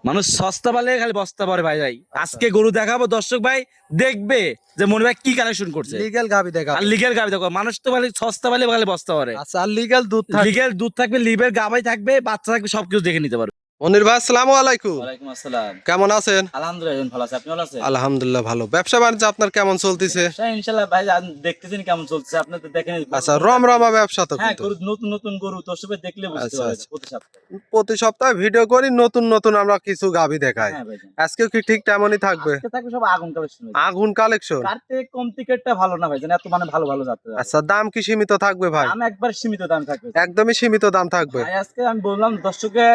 মানুষ সস্তা পালে খালি বস্তা পরে ভাই ভাই। আজকে গরু দেখাবো, দর্শক ভাই দেখবে যে মনে ভাই কি কালেকশন করছে। লিগ্যাল গাবি দেখা আর লিগেল গাবি দেখো, মানুষ তো বলে সস্তা পালে খালি বস্তা পরে। আচ্ছা, আর লিগ্যাল দুধ থাকে। লিগেল দুধ থাকবে, লিভের গাবাই থাকবে, বাচ্চা থাকবে, সবকিছু দেখে নিতে পারবে। মনির ভাই আসসালামু আলাইকুম। ওয়ালাইকুম আসসালাম। কেমন আছেন? আলহামদুলিল্লাহ ভালো আছে, আপনি ভালো আছেন? আলহামদুলিল্লাহ ভালো। ব্যবসা বাণিজ্য আপনার কেমন চলতেছে? ইনশাআল্লাহ ভাই, দেখতেছেন কেমন চলছে, আপনি তো দেখেন। আচ্ছা, রমরমা ব্যবসা তো। হ্যাঁ, কিন্তু গরু নতুন নতুন গরু দর্শক দেখলে বুঝতে আচ্ছা, পারবে আচ্ছা। প্রতি সপ্তাহে। প্রতি সপ্তাহে ভিডিও করি, নতুন নতুন আমরা কিছু গাবি দেখাই। হ্যাঁ ভাইজান। আজকে কি ঠিক তেমনই থাকবে? আজকে থাকবে সব আগুন কালেকশন। আগুন কালেকশন। তার থেকে কম টিকেটটা ভালো না ভাইজান, এত মানে ভালো ভালো যাত্রা। আচ্ছা, দাম কি সীমিত থাকবে ভাই? দাম একবার সীমিত দাম থাকবে, একদমই সীমিত দাম থাকবে। ভাই আজকে আমি বললাম দর্শকে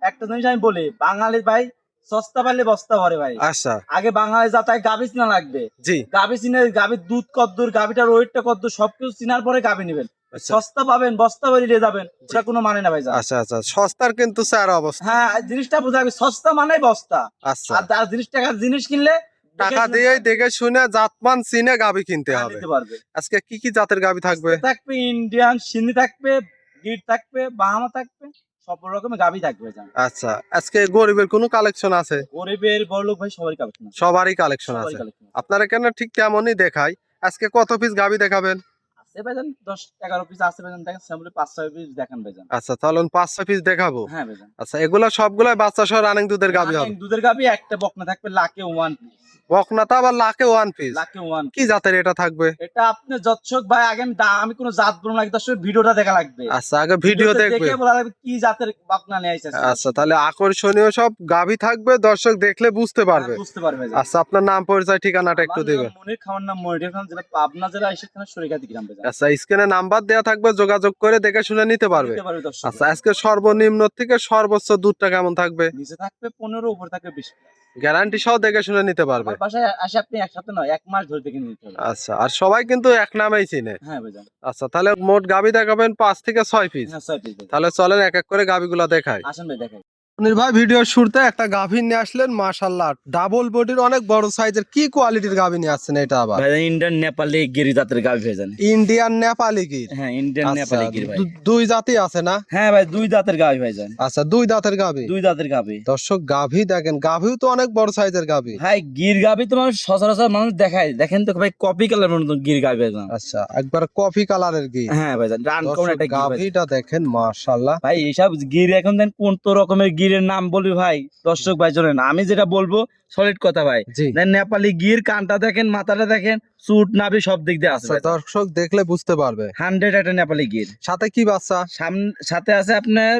একটা জিনিস আমি বলি, বাঙালি ভাই সস্তা পাইলে বস্তা ভরে ভাই। আচ্ছা, আগে বাঙালি যাতায় গাভি চিনা লাগবে। জি। গাভি চিনে, গাভির দুধ কদ্দুর, গাভিটার ওয়েটটা কদ্দুর, সবকিছু চিনার পরে গাভি নেবেন। আচ্ছা। সস্তা পাবেন, বস্তা ভরে নিয়ে যাবেন, ওটা কোনো মানে না ভাইজান। আচ্ছা আচ্ছা, সস্তার কিন্তু স্যার অবস্থা। হ্যাঁ, জিনিসটা বোঝাবে, সস্তা মানে বস্তা। আচ্ছা, আর যার টাকার জিনিস কিনলে টাকা দিয়ে দেখে শুনে জাতমান চিনে গাবি কিনতে হবে। নিতে পারবে। আজকে কি কি জাতের গাবি থাকবে? থাকবে ইন্ডিয়ান সিন্ধি থাকবে, গির থাকবে, বাহামা থাকবে, সব রকমের গাভি থাকবে ভাইজান। আচ্ছা, আজকে গরিবের কোনো কালেকশন আছে? গরিবের বড়লোক ভাই সবারই কালেকশন আছে। সবারই কালেকশন আছে। আপনারা কেন ঠিক তেমনই দেখাই। আজকে কত পিস গাবি দেখাবেন? আছে ভাইজান 10-11 পিস আছে ভাইজান, দেখেন স্যাম্পলে 5-6 পিস দেখান ভাইজান। আচ্ছা, তাহলে 5-6 পিস দেখাবো। হ্যাঁ ভাইজান। আচ্ছা, এগুলা সবগুলা বাচ্চা সহ রানিং দুধের গাবি হবে? দুধের গাভি একটা বকনা থাকবে লাখে 1 পিস। বকনাটা আবার লাখে 1 পিস? লাখে 1। কি জাতের এটা থাকবে? এটা আপনি দর্শক ভাই, আগে আমি কোনো জাত বলবো না, দর্শক ভিডিওটা দেখা লাগবে। আচ্ছা, আগে ভিডিও দেখবে। দেখে বলা লাগবে কি জাতের বকনা নিয়ে আইছে। আচ্ছা, তাহলে আকর্ষণীয় সব গাভি থাকবে, দর্শক দেখলে বুঝতে পারবে। বুঝতে পারবে। আচ্ছা, আপনার নাম পরিচয় ঠিকানাটা একটু দিবেন। মনির, খামার নাম মনির খান, যেটা পাবনা জেলা এসেখানে সরিকাদি গ্রাম ভাইজান। আচ্ছা, স্ক্রিনে নাম্বার দেওয়া থাকবে, যোগাযোগ করে দেখে শুনে নিতে পারবে। দর্শক। আচ্ছা, আজকে সর্বনিম্ন থেকে সর্বোচ্চ দুধটা কেমন থাকবে? নিচে থাকবে 15, উপর থাকবে 20। গ্যারান্টি সহ দেখে শুনে নিতে পারবে। আমার বাসায় আসে আপনি একসাথে নয়, 1 মাস ধরে দেখে নিতে হবে। আচ্ছা, আর সবাই কিন্তু এক নামেই চিনে। হ্যাঁ ভাইজান। আচ্ছা, তাহলে মোট গাভি দেখাবেন 5 থেকে 6 পিস। হ্যাঁ 6 পিস। তাহলে চলেন এক এক করে গাভিগুলা দেখাই। আসেন ভাই দেখাই। অনিল ভাই, ভিডিওর শুরুতে একটা গাভী নিয়ে আসলেন, মাশাআল্লাহ ডাবল বডির অনেক বড় সাইজের। কি কোয়ালিটির গাভী নিয়ে আসছেন এটা আবার? ভাই ইন্ডিয়ান নেপালি গিরি জাতের গাভি ভাইজান। ইন্ডিয়ান নেপালি গির? হ্যাঁ, ইন্ডিয়ান নেপালি গির ভাই। দুই জাতি আছে না? হ্যাঁ ভাই, 2 দাঁতের গাভি ভাইজান। আচ্ছা, 2 দাঁতের গাভী। 2 দাঁতের গাভি। দর্শক গাভী দেখেন, গাভীও তো অনেক বড় সাইজের গাভী। ভাই গির গাভি তো মানুষ সচরাচর মানুষ দেখায়, দেখেন তো ভাই কপি কালার মতো গির গাভি ভাইজান। আচ্ছা, একবার কফি কালারের গির। হ্যাঁ ভাইজান, রান কোন একটা গির ভাই। গাভীটা দেখেন মাশাআল্লাহ। ভাই এইসব গির এখন দেন কোন তো রকমের গিরের নাম বলবি ভাই, দর্শক ভাই জানেন আমি যেটা বলবো সলিড কথা ভাই। জি। দেন নেপালি গির, কানটা দেখেন, মাথাটা দেখেন, চুট নাভি সব দিক দিয়ে আছে। আচ্ছা, দর্শক দেখলে বুঝতে পারবে। 100 একটা নেপালি গির। সাথে কি বাচ্চা? সাথে আছে আপনার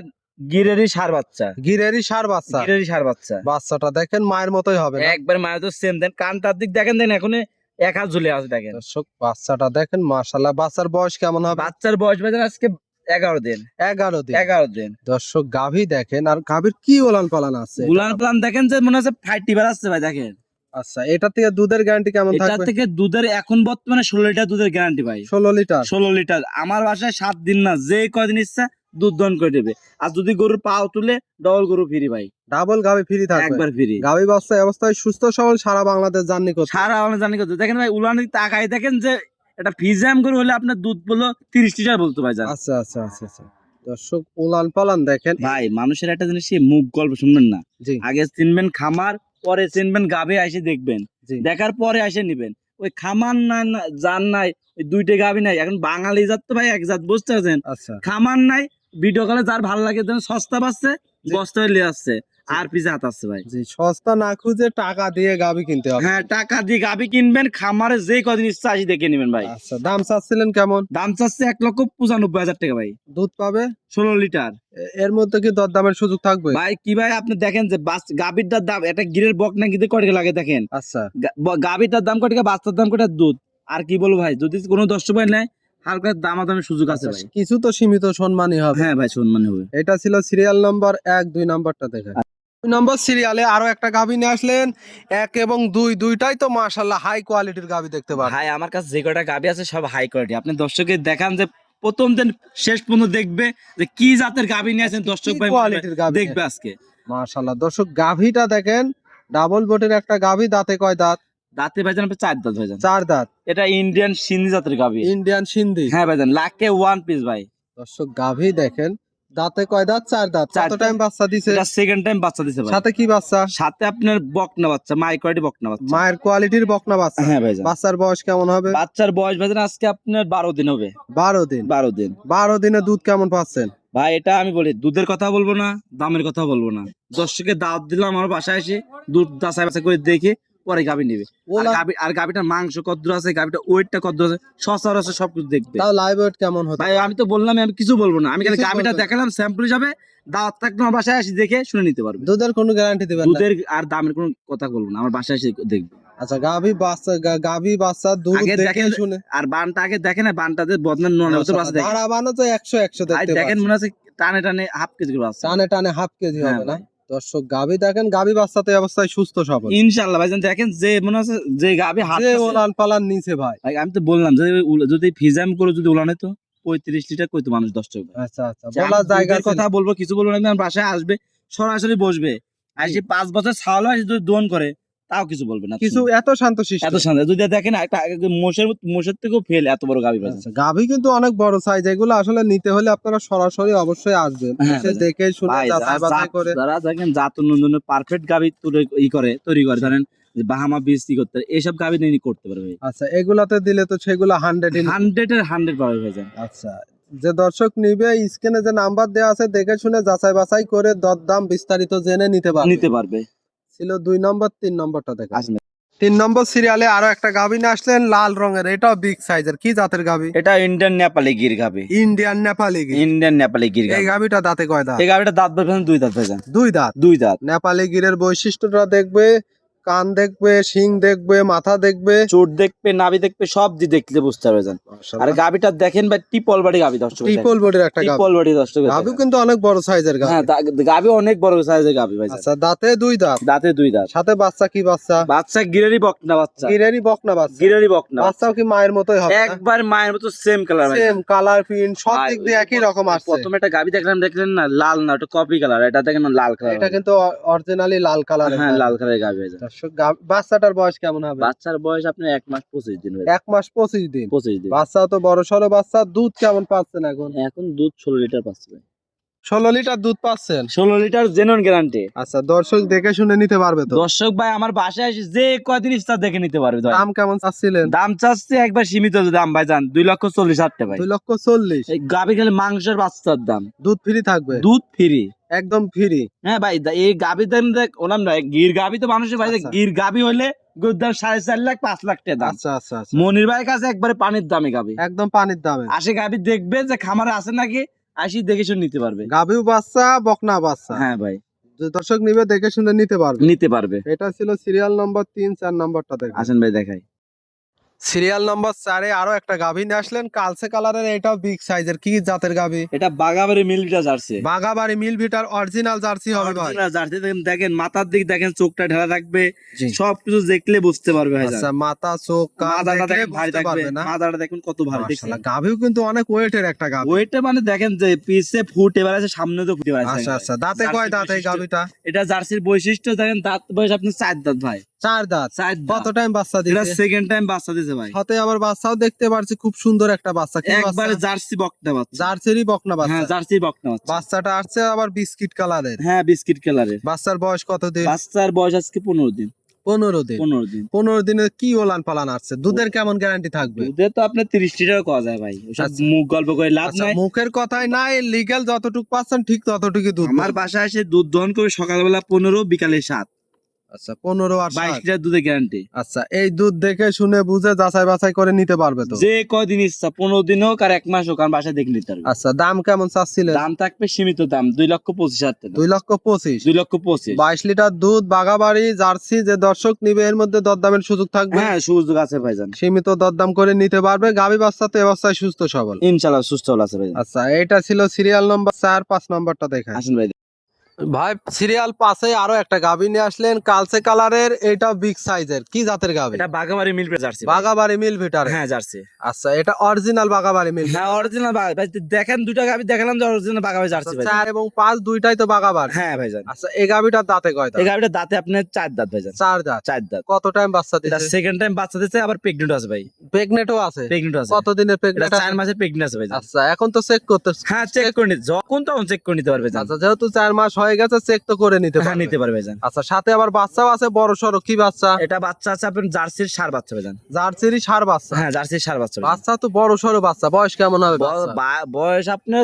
গিরেরই ষাঁড় বাচ্চা। গিরেরই ষাঁড় বাচ্চা? গিরেরই ষাঁড় বাচ্চা। বাচ্চাটা দেখেন মায়ের মতোই হবে না? একবার মায়ের তো সেম। দেন কানটার দিক দেখেন, দেন এখন 1 হাত ঝুলে আছে দেখেন। দর্শক বাচ্চাটা দেখেন মাশাআল্লাহ। বাচ্চার বয়স কেমন হবে? বাচ্চার বয়স ভাই আজকে 11 দিন। 11 দিন। 11 দিন। দর্শক গাভী দেখেন, আর গাভীর কি ওলান পালান আছে? গুলান প্লান দেখেন যে মনে হচ্ছে ফাইটিবার আসছে ভাই দেখেন। আচ্ছা, এটা থেকে দুধের গ্যারান্টি কেমন এটা থাকবে? থেকে দুধের এখন বর্তমানে 16 লিটার দুধের গ্যারান্টি ভাই। 16 লিটার? 16 লিটার। আমার বাসায় 7 দিন না, যে কয়দিন ইচ্ছা দুধ দহন করে দেবে। আর যদি গরুর পাও তুলে ডবল গরু ফ্রি ভাই। ডাবল গাভী ফ্রি থাকবে? একবার ফ্রি। গাভী বাচ্চা অবস্থায় সুস্থ সবল সারা বাংলাদেশ জার্নি করতে? সারা আমরা জানি কত। দেখেন ভাই উলানি তাকাই দেখেন যে এটা ফিজাম গরু হলে আপনার দুধ বললো 30 লিটার বলতো ভাই জান। আচ্ছা আচ্ছা আচ্ছা আচ্ছা, দর্শক উলান পালান দেখেন। ভাই মানুষের একটা জিনিস মুখ গল্প শুনবেন না, জি আগে চিনবেন খামার, পরে চিনবেন গাভী, এসে দেখবেন, জি। দেখার পরে এসে নিবেন। ওই খামার নাই, জান নাই, ওই 2টে গাভী নাই। এখন বাঙালি জাত তো ভাই এক জাত, বুঝতে পারছেন? আচ্ছা, খামার নাই, ভিডিও কলে যার ভালো লাগে সস্তা পাচ্ছে, বস্তা লিয়ে আসছে, আর পিছে হাত আসছে ভাই। জি, সস্তা না খুঁজে টাকা দিয়ে গাভী কিনতে হবে। হ্যাঁ, টাকা দিয়ে গাভী কিনবেন, খামারে যে কদিন ইচ্ছা আসি দেখে নিবেন ভাই। আচ্ছা, দাম চাচ্ছিলেন কেমন? দাম চাচ্ছে 1,95,000 টাকা ভাই। দুধ পাবে 16 লিটার। এর মধ্যে কি দরদামের সুযোগ থাকবে? ভাই কি ভাই, আপনি দেখেন যে গাভীরটার দাম, একটা গিরের বক না গিতে কয় টাকা লাগে দেখেন। আচ্ছা, গাভীটার দাম কয় টাকা, বাচ্চার দাম কয় টাকা, দুধ। আর কি বলবো ভাই, যদি কোনো দর্শক ভাই নেয় হালকা দামাদামের সুযোগ আছে ভাই। কিছু তো সীমিত সম্মানই হবে। হ্যাঁ ভাই, সম্মান হবে। এটা ছিল সিরিয়াল নাম্বার 1, 2 নাম্বারটা দেখেন। 2 নম্বর সিরিয়ালে আরো একটা গাভী নিয়ে আসলেন। 1 এবং 2 দুইটাই তো মাশাআল্লাহ হাই কোয়ালিটির গাভী দেখতে পাবেন। ভাই আমার কাছে যে কয়টা গাভী আছে সব হাই কোয়ালিটি। আপনি দর্শকের দেখান যে প্রথম দিন শেষ পর্যন্ত দেখবে যে কি জাতের গাভী নিয়ে আছেন, দর্শক ভাই কোয়ালিটির গাভী দেখবে আজকে। মাশাআল্লাহ, দর্শক গাভীটা দেখেন, ডাবল বডির একটা গাভী। দাঁতে কয় দাঁত? দাঁতে ভাইজান 4 দাঁত ভাইজান। 4 দাঁত। এটা ইন্ডিয়ান সিন্ধি জাতের গাভী। ইন্ডিয়ান সিন্ধি? হ্যাঁ ভাইজান, লাখে 1 পিস ভাই। দর্শক গাভী দেখেন, দাঁতে কয় দাঁত? চার দাঁত। চার কত দাঁত। টাইম বাচ্চা দিছে? এটা সেকেন্ড টাইম বাচ্চা দিছে ভাই। সাথে কি বাচ্চা? সাথে আপনার বকনা বাচ্চা, মাই কোয়ালিটি বকনা বাচ্চা। মায়ের কোয়ালিটির বকনা বাচ্চা। হ্যাঁ ভাইজান। বাচ্চার বয়স কেমন হবে? বাচ্চার বয়স ভাইজান আজকে আপনার 12 দিন হবে। 12 দিন। 12 দিন। 12 দিনে দুধ কেমন পাচ্ছেন? ভাই এটা আমি বলি দুধের কথা বলবো না, দামের কথা বলবো না। দর্শকের দাওয়াত দিলাম আমার বাসায় এসে দুধ যাচাই বাছাই করে দেখে পরে গাভী নিবে। আর গাভীটার মাংস কদ্দুর আছে, গাভীটা ওয়েটটা কদ্দুর আছে, সচর আছে, সবকিছু দেখবে। তাও লাইভ ওয়েট কেমন হতো? ভাই আমি তো বললাম আমি কিছু বলবো না, আমি খালি কিছু গাভীটা বলবেন না। দেখালাম স্যাম্পল হিসাবে। দাওয়াত থাকলে আমার বাসায় এসে দেখে শুনে নিতে পারবে। দুধের কোনো গ্যারান্টি দিবেন না? দুধের আর দামের কোনো কথা বলবো না, আমার বাসায় এসে দেখবে। আচ্ছা, গাভী বাচ্চা দুধ আগে দেখে দেখেন, শুনে। আর বানটা আগে দেখেন, বানটাতে বদনার নোনা মতো বাচ্চা দেখেন। দাঁড়া বানো তো 100 ভাই দেখতে দেখেন পাচ্ছি। মনে আছে টানে টানে হাফ কেজি করে আছে। টানে টানে হাফ কেজি হ্যাঁ হবে না? ভাই। দর্শক গাভী দেখেন, গাভী বাচ্চাতে অবস্থায় সুস্থ সবল। ইনশাআল্লাহ ভাইজান দেখেন যে মনে আছে যে গাভী হাত যে ওলান পালান নিচে ভাই। ভাই আমি তো বললাম যে যদি ফিজাম করে যদি উলানে তো 35 লিটার কইতো মানুষ 10 টাকা। আচ্ছা আচ্ছা, বলা জায়গা কথা বলবো কিছু বলবো না, আমার বাসায় আসবে সরাসরি বসবে, আর যে 5 বছর ছাওয়ালো আর যদি দোন করে তাও কিছু বলবে না। কিছু এত শান্তশিষ্ট। এত শান্ত যদি দেখেন একটা মোষের থেকেও ফেল এত বড় গাভী ভাইজান। আচ্ছা, গাভী কিন্তু অনেক বড় সাইজ। এগুলো আসলে নিতে হলে আপনারা সরাসরি অবশ্যই আসবেন, হ্যাঁ, এসে দেখে শুনে ভাই, যাচাই বাছাই করে। যারা দেখেন জাত উন্নয়নের পারফেক্ট গাভী তৈরি করে ধরেন যে বাহামা বীজ করতে এইসব গাভী নিয়ে করতে পারবে। আচ্ছা, এগুলাতে দিলে তো সেগুলো 100 100 পাবে ভাইজান। আচ্ছা, যে দর্শক নিবে স্ক্রিনে যে নাম্বার দেওয়া আছে দেখে শুনে যাচাই বাছাই করে দরদাম বিস্তারিত জেনে নিতে পারবে। ছিল 2 নম্বর। 3 নম্বরটা দেখেন। আসলে 3 নম্বর সিরিয়ালে আরো একটা গাভী নিয়ে আসলেন, লাল রঙের। এটাও বিগ সাইজের। কি জাতের গাভী? এটা ইন্ডিয়ান নেপালি গির গাভী। ইন্ডিয়ান নেপালি গির। ইন্ডিয়ান নেপালি গির এই গাভী। গাভীটা দাঁতে কয় দাঁত? এই গাভীটা দাঁত ভাইজান 2 দাঁত ভাইজান। 2 দাঁত। 2 দাঁত। নেপালি গিরের বৈশিষ্ট্যটা দেখবে, কান দেখবে, শিং দেখবে, মাথা দেখবে, চোট দেখবে, নাভি দেখবে, সব দিয়ে দেখলে বুঝতে পারবে জান। আর গাভীটা দেখেন ভাই টিপল বডি গাভী দর্শক। ট্রিপল বডির একটা গাভী। টিপল বডি দর্শক। গাভী কিন্তু অনেক বড় সাইজের গাভী। হ্যাঁ গাভী অনেক বড় সাইজের গাভী ভাই। আচ্ছা, দাঁতে 2 দাঁত। দাঁতে 2 দাঁত। সাথে বাচ্চা কি বাচ্চা? বাচ্চা গিরেরই বকনা বাচ্চা। গিরেরই বকনা বাচ্চা। গিরেরই বকনা। বাচ্চাও কি মায়ের মতোই হবে? একবার মায়ের মতো সেম কালার ভাই। সেম কালার, প্রিন্ট সব দিক দিয়ে একই রকম আসছে। প্রথমে একটা গাভী দেখলেন না, লাল না, ওটা কপি কালার। এটা দেখেন লাল কালার। এটা কিন্তু অরিজিনালি লাল কালারের। হ্যাঁ লাল কালারের গাভী ভাই। দর্শক, বাচ্চাটার বয়স কেমন হবে? বাচ্চার বয়স আপনার 1 মাস 25 দিন ভাই। 1 মাস 25 দিন। 25 দিন। বাচ্চা তো বড় সড়ো বাচ্চা। দুধ কেমন পাচ্ছেন এখন? এখন দুধ 16 লিটার পাচ্ছে ভাই। 16 লিটার দুধ পাচ্ছেন? 16 লিটার জেনুইন গ্যারান্টি। আচ্ছা, দর্শক দেখে শুনে নিতে পারবে তো? দর্শক ভাই আমার বাসায় এসে যে কয়দিন ইচ্ছা দেখে নিতে পারবে ভাই। দাম কেমন চাচ্ছিলেন? দাম চাচ্ছে একবার সীমিত দাম ভাইজান, 2,40,000 টাকা ভাই। 2,40,000। এই গাভী খেলে মাংসের বাচ্চার দাম। দুধ ফ্রি থাকবে? দুধ ফ্রি একদম ফ্রি। হ্যাঁ ভাই। এই গাভী দাম দেখ ওনাম না, গির গাভী তো মানুষের ভাই, আচ্ছা। গির গাভী হইলে গরুর দাম 4.5 লাখ 5 লাখ টাকা দাম। আচ্ছা আচ্ছা আচ্ছা, মনির ভাইয়ের কাছে একবারে পানির দামে গাভী। একদম পানির দামে। আসে গাভী দেখবে যে খামারে আছে নাকি, আসি দেখে শুনে নিতে পারবে। গাভীও বাচ্চা, বকনা বাচ্চা। হ্যাঁ ভাই যে দর্শক নিবে দেখে শুনে নিতে পারবে। নিতে পারবে। এটা ছিল সিরিয়াল নম্বর 3। 4 নম্বরটা দেখেন। আসেন ভাই দেখাই। সিরিয়াল নম্বর 4 আরো একটা গাভী নিয়ে আসলেন, কালচে কালারের। এটাও বিগ সাইজের। কি জাতের গাভী? এটা বাগাবাড়ি মিলটা জার্সি। বাগাবাড়ি মিল ভিটার অরিজিনাল জার্সি হবে ভাই। Original জার্সি দেখেন মাথার দিক দেখেন, চোখটা ঢেলা থাকবে, জি। সবকিছু দেখলে বুঝতে পারবে ভাই। আচ্ছা, মাথা চোখ কান মাথাটা দেখলে দেখেন ভারী বুঝতে থাকবে, পারবে না? মাথাটা দেখুন কত ভারী দেখছেন। মাশাআল্লাহ, গাভীও কিন্তু অনেক ওয়েটের একটা গাভী। ওইটা মানে দেখেন যে পিছে ফুট এবার আছে, সামনে তো ফুটে আছে। আচ্ছা আচ্ছা, দাঁতে কয় দাঁত এই গাভীটা? এটা জার্সির বৈশিষ্ট্য দেখেন, দাঁত বয়স আপনার 4 দাঁত ভাই। 4 দাঁত। 4 কত দাঁত। টাইম বাচ্চা এটা দিছে? সেকেন্ড টাইম বাচ্চা দিছে ভাই। সাথে আবার বাচ্চাও দেখতে পারছি, খুব সুন্দর একটা বাচ্চা। কি একবারে বাচ্চা? জার্সি বকনা বাচ্চা। জার্সিরই বকনা বাচ্চা। হ্যাঁ জার্সি বকনা বাচ্চা। বাচ্চাটা আসছে আবার বিস্কিট কালারের। হ্যাঁ বিস্কিট কালারের। বাচ্চার বয়স কত দিন? বাচ্চার বয়স আজকে 15 দিন। 15 দিন। 15 দিন। 15 দিনে কি ওলান পালান আসছে? দুধের কেমন গ্যারান্টি থাকবে? দুধে তো আপনার 30 লিটার পাওয়া যায় ভাই। ওসব আচ্ছা। মুখ গল্প করে লাভ আচ্ছা, নাই। মুখের কথাই নাই, লিগ্যাল যতটুকু পাচ্ছেন ঠিক ততটুকু দুধ। আমার বাসায় এসে দুধ দহন করে সকালবেলা 15, বিকালে 7। আচ্ছা, 15 আর 22 7। লিটার দুধের গ্যারান্টি। আচ্ছা, এই দুধ দেখে শুনে বুঝে যাচাই বাছাই করে নিতে পারবে তো? যে কয়দিন ইচ্ছা, 15 দিন হোক আর 1 মাস হোক, আর বাসায় দেখে নিতে পারবে। আচ্ছা, দাম কেমন চাচ্ছিলেন? দাম থাকবে সীমিত দাম, 2,25,000 টাকা। 2,25,000। 2,25,000। 22 লিটার দুধ, বাগাবাড়ি জার্সি। যে দর্শক নিবে এর মধ্যে দরদামের সুযোগ থাকবে? হ্যাঁ সুযোগ আছে ভাইজান। সীমিত দরদাম করে নিতে পারবে। গাভী বাচ্চা তো অবস্থায় সুস্থ সবল। ইনশাআল্লাহ সুস্থ আছে ভাইজান। আচ্ছা, এটা ছিল সিরিয়াল নম্বর 4। 5 নম্বরটা দেখেন। আসেন ভাই। ভাই সিরিয়াল পাশে আরো একটা গাভী নিয়ে আসলেন, কালচে কালারের, এটা বিগ সাইজের, কি জাতের গাভী? এটা বাগাবাড়ি মিল জার্সি ভাই। বাগাবাড়ি মিল ভিটার। হ্যাঁ জার্সি। আচ্ছা, এটা অরিজিনাল বাগাবাড়ি মিল। হ্যাঁ অরিজিনাল ভাই, দেখেন দুইটা গাভী দেখালাম যে অরিজিনাল বাগাবাড়ি জার্সি ভাই। 4 এবং 5 দুইটাই তো বাগাবাড়ি। হ্যাঁ ভাইজান। আচ্ছা, এই গাভীটার দাঁতে কয় দাঁত? এই গাভীটা দাঁতে আপনার 4 দাঁত ভাইজান। 4 দাঁত। 4 দাঁত। কত টাইম বাচ্চা এটা দিছে? সেকেন্ড টাইম বাচ্চা দিছে, আবার প্রেগন্যান্ট আছে ভাই। প্রেগনেন্টও আছে? প্রেগন্যান্ট আছে। কত দিনের এটা প্রেগনেন্ট? 4 মাসের প্রেগন্যান্ট আছে ভাইজান। আচ্ছা, এখন তো চেক করতে? হ্যাঁ চেক করে নিতে, যখন তখন চেক করে নিতে পারবে ভাইজান। আচ্ছা, যেহেতু 4 মাস হয়ে গেছে চেক তো করে নিতে হ্যাঁ পারবে। নিতে পারবে ভাইজান। আচ্ছা, সাথে আবার বাচ্চাও আছে বড় সরো, কি বাচ্চা? এটা বাচ্চা আছে আপনার জার্সির ষাঁড় বাচ্চা ভাইজান। জার্সিরই ষাঁড় বাচ্চা? হ্যাঁ জার্সির ষাঁড় বাচ্চা ভাইজান। বাচ্চা তো বড় সরো বাচ্চা, বয়স কেমন হবে বাচ্চা? বয়স আপনার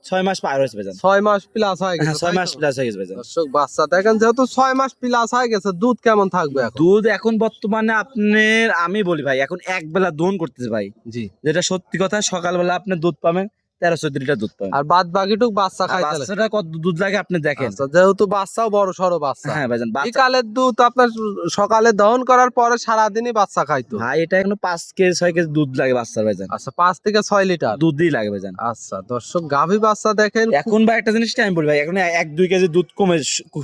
6 মাস পার হয়েছে ভাইজান। 6 মাস প্লাস হয়ে হ্যাঁ গেছে। 6 মাস প্লাস হয়ে গেছে ভাইজান। দর্শক বাচ্চা দেখেন, যেহেতু 6 মাস প্লাস হয়ে গেছে, দুধ কেমন থাকবে এখন? দুধ এখন বর্তমানে আপনার, আমি বলি ভাই, এখন এক বেলা দোহন করতেছে ভাই, জি। যেটা সত্যি কথা। সকালবেলা আপনি দুধ পাবেন 13-14 লিটার দুধ পাবেন। আর বাদ বাকিটুক বাচ্চা খাইতে লাগে। বাচ্চাটা কত দুধ লাগে আপনি দেখেন। আচ্ছা, যেহেতু বাচ্চাও বড় সরো বাচ্চা। হ্যাঁ ভাইজান। বিকালের দুধ আপনার সকালে দহন করার পরে সারাদিনই বাচ্চা খাইতো? ভাই এটা এখন 5 কেজি 6 কেজি দুধ লাগে বাচ্চার ভাইজান। আচ্ছা, 5 থেকে 6 লিটার দুধই লাগে ভাইজান। আচ্ছা দর্শক, গাভী বাচ্চা দেখেন। এখন ভাই একটা জিনিস আমি বলি ভাই, এখন 1-2 কেজি দুধ কমে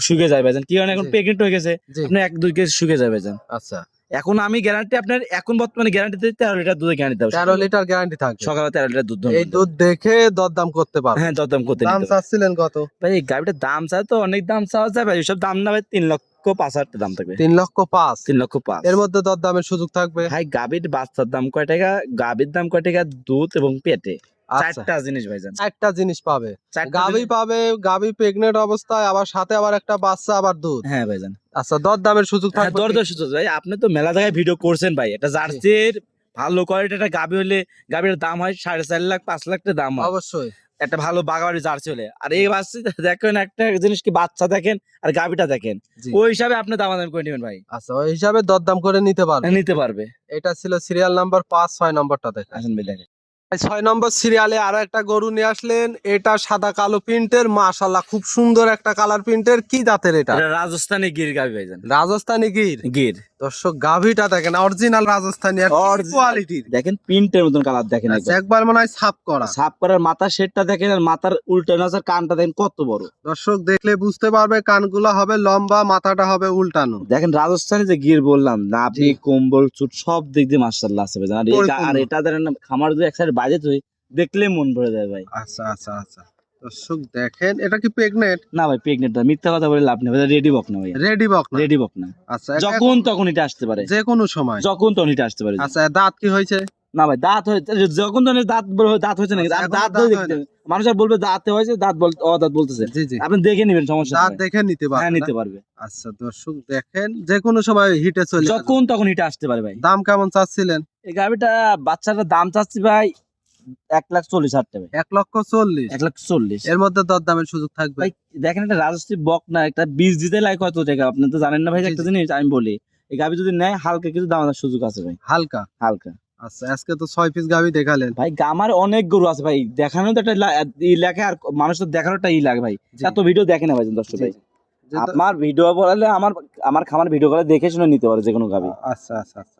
শুকিয়ে যায় ভাইজান। কি কারণে? এখন জি। প্রেগনেন্ট হয়ে গেছে, জি। আপনি 1-2 কেজি শুকিয়ে যায় ভাইজান। আচ্ছা, এখন আমি গ্যারান্টি আপনার, এখন বর্তমানে গ্যারান্টি দিতে 13 লিটার দুধের গ্যারান্টি দেব। 13 লিটার গ্যারান্টি থাকে। সকালে 13 লিটার দুধ দোহন এই করতে দুধ দেখে দরদাম করতে পারবে? হ্যাঁ দরদাম করতে দাম নিতে হবে। চাচ্ছিলেন কত? ভাই এই গাড়িটার দাম চাই তো অনেক দাম চাওয়া যায় ভাই, সব দাম না ভাই 3,05,000 দাম থাকবে। 3,05,000? 3,05,000 এর মধ্যে দরদামের সুযোগ থাকবে? ভাই গাভীর বাচ্চার দাম কয় টাকা, গাভীর দাম কয় টাকা, দুধ এবং পেটে আচ্ছা, 4টা জিনিস ভাইজান। 4টা জিনিস পাবে। 4টা গাভী পাবে, গাভী প্রেগনেন্ট অবস্থায়, আবার সাথে আবার একটা বাচ্চা, আবার দুধ। হ্যাঁ ভাইজান। আচ্ছা, দরদামের সুযোগ হ্যাঁ থাকবে? দরদাম সুযোগ ভাই, আপনি তো মেলা জায়গায় ভিডিও করছেন ভাই। এটা জার্সির ভালো কোয়ালিটি একটা গাভী হলে গাভীর দাম হয় 4.5 লাখ 5 লাখ টাকা দাম হয় অবশ্যই। একটা ভালো বাগাবাড়ি জার্সি হলে। আর এই বাচ্চা দেখেন, একটা জিনিস কি, বাচ্চা দেখেন আর গাভীটা দেখেন, জি। ওই হিসাবে আপনি দামাদাম করে নেবেন ভাই। আচ্ছা, ওই হিসাবে দরদাম করে নিতে পারবে। নিতে পারবে। এটা ছিল সিরিয়াল নাম্বার 5। 6 নম্বরটা দেখেন। আসেন ভাই দেখেন। 6 নম্বর সিরিয়ালে আরো একটা গরু নিয়ে আসলেন। এটা সাদা কালো প্রিন্টের, মাশাআল্লাহ খুব সুন্দর একটা কালার প্রিন্টের, কি জাতের এটা? এটা রাজস্থানী গির গাভী ভাইজান। রাজস্থানী গির। গির। দর্শক গাভীটা দেখেন, অরিজিনাল রাজস্থানী আর কোয়ালিটির। দেখেন প্রিন্টের মতন কালার দেখেন, আচ্ছা, একবার মনে হয় সাফ করা। সাপ করার মাথার শেডটা দেখেন, আর মাথার উল্টা নাচার কানটা দেখেন কত বড়। দর্শক দেখলে বুঝতে পারবে, কানগুলো হবে লম্বা, মাথাটা হবে উল্টানো। দেখেন রাজস্থানে যে গির বললাম, নাভি জি। কম্বল চুট সব দিক দিয়ে মাশাআল্লাহ আছে ভাইজান। আর পরিপূর্ণ। আর এটা ধরেন খামার যদি এক সাইড বাজে তুই দেখলে মন ভরে যায় ভাই। আচ্ছা আচ্ছা আচ্ছা, দর্শক দেখেন, এটা কি প্রেগনেন্ট? না ভাই প্রেগনেন্ট না, মিথ্যা কথা বলে লাভ নেই ভাই, রেডি বক না ভাই, রেডি বক না? রেডি বক না। আচ্ছা, যখন তখন এটা আসতে পারে, যে কোনো সময়? যখন তখন এটা আসতে পারে। আচ্ছা, দাঁত কি হয়েছে? না ভাই দাঁত হয়েছে, যখন তখন দাঁত হয়েছে নাকি? আচ্ছা, আর এখনো দাঁত দাঁত ধরে হয় দেখতে হবে। মানুষ আর বলবে দাঁতে হয়েছে, দাঁত বল দাঁত বলতেছে, জি জি, আপনি দেখে নেবেন, সমস্যা দাঁত নেই। দেখে নিতে পারবে? হ্যাঁ নিতে না? পারবে। আচ্ছা দর্শক দেখেন, যে কোনো সময় হিটে চলে আসবে। যখন তখন এটা আসতে পারে ভাই। দাম কেমন চাচ্ছিলেন? এই গাভিটা বাচ্চাটার দাম চাচ্ছি ভাই 1,40,000 টাকা। 1,40,000? 1,40,000 এর মধ্যে দরদামের সুযোগ থাকবে? ভাই দেখেন এটা রাজস্থানী বক না, একটা বীজ দিতে লাগে কত টাকা, আপনি তো জানেন না ভাই। জি, একটা জি। জিনিস আমি বলি, এই গাভি যদি নেয় হালকা কিছু দাম সুযোগ আছে ভাই, হালকা? হালকা। আচ্ছা, আজকে তো 6 পিস গাভী দেখালেন ভাই আমার অনেক গরু আছে ভাই, দেখানো তো একটা ই লাগে, আর মানুষ তো দেখানোর একটা ই লাগে ভাই। জি। এত ভিডিও দেখে না ভাই দর্শক জি, ভাই। জি। যে তো- আমার ভিডিও বলালে আমার খামার ভিডিও করে দেখে শুনে নিতে পারে যে কোনো গাভি। আচ্ছা আচ্ছা আচ্ছা,